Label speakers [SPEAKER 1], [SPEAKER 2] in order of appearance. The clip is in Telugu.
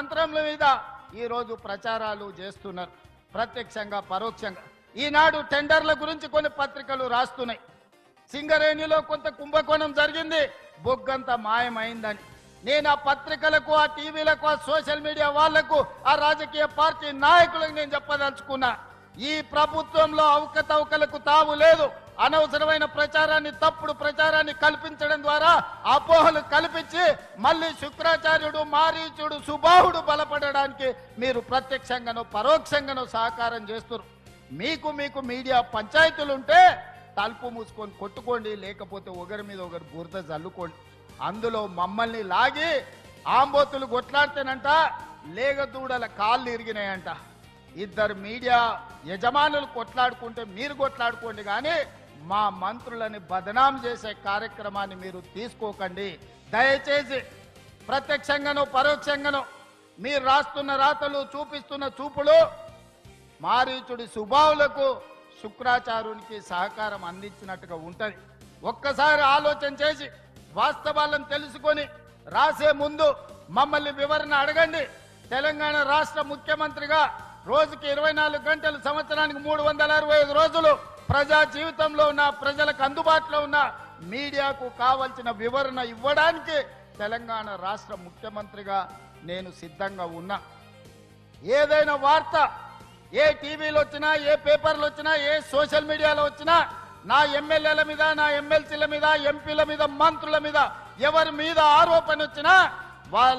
[SPEAKER 1] మంత్రముల మీద ఈ రోజు ప్రచారాలు చేస్తున్నారు, ప్రత్యక్షంగా పరోక్షంగా. ఈనాడు టెండర్ల గురించి కొన్ని పత్రికలు రాస్తున్నాయి. సింగరేణిలో కొంత కుంభకోణం జరిగింది, బొగ్గంత మాయమైందని. నేను ఆ పత్రికలకు, ఆ టీవీలకు, ఆ సోషల్ మీడియా వాళ్లకు, ఆ రాజకీయ పార్టీ నాయకులకు నేను చెప్పదలుచుకున్నా, ఈ ప్రభుత్వంలో అవకతవకలకు తావు లేదు. అనవసరమైన ప్రచారాన్ని, తప్పుడు ప్రచారాన్ని కల్పించడం ద్వారా అపోహలు కల్పించి మళ్ళీ శుక్రాచార్యుడు, మారీచుడు, సుబాహుడు బలపడడానికి మీరు ప్రత్యక్షంగానో పరోక్షంగానో సహకారం చేస్తున్నారు. మీకు మీడియా పంచాయతీలుంటే తలుపు మూసుకొని కొట్టుకోండి, లేకపోతే ఒకరి మీద ఒకరు బురద జల్లుకోండి. అందులో మమ్మల్ని లాగి ఆంబోతులు కొట్లాడితేనంట లేగదూడల కాళ్ళు ఇరిగినాయంట. ఇద్దరు మీడియా యజమానులు కొట్లాడుకుంటే మీరు కొట్లాడుకోండి, కానీ మా మంత్రులని బదనాం చేసే కార్యక్రమాన్ని మీరు తీసుకోకండి. దయచేసి ప్రత్యక్షంగానో పరోక్షంగానో మీరు రాస్తున్న రాతలు, చూపిస్తున్న చూపులు మారీచుడి సుబావులకు, శుక్రాచార్యునికి సహకారం అందించినట్టుగా ఉంటుంది. ఒక్కసారి ఆలోచన చేసి వాస్తవాలను తెలుసుకొని రాసే ముందు మమ్మల్ని వివరణ అడగండి. తెలంగాణ రాష్ట్ర ముఖ్యమంత్రిగా రోజుకి 24 గంటలు, సంవత్సరానికి 365 రోజులు ప్రజా జీవితంలో ఉన్న, ప్రజలకు అందుబాటులో ఉన్న మీడియాకు కావలసిన వివరణ ఇవ్వడానికి తెలంగాణ రాష్ట్ర ముఖ్యమంత్రిగా నేను సిద్ధంగా ఉన్నా. ఏదైనా వార్త ఏ టీవీలో వచ్చినా, ఏ పేపర్లు వచ్చినా, ఏ సోషల్ మీడియాలో వచ్చినా నా ఎమ్మెల్యేల మీద, నా ఎమ్మెల్సీల మీద, ఎంపీల మీద, మంత్రుల మీద ఎవరి మీద ఆరోపణ వచ్చినా వాళ్ళ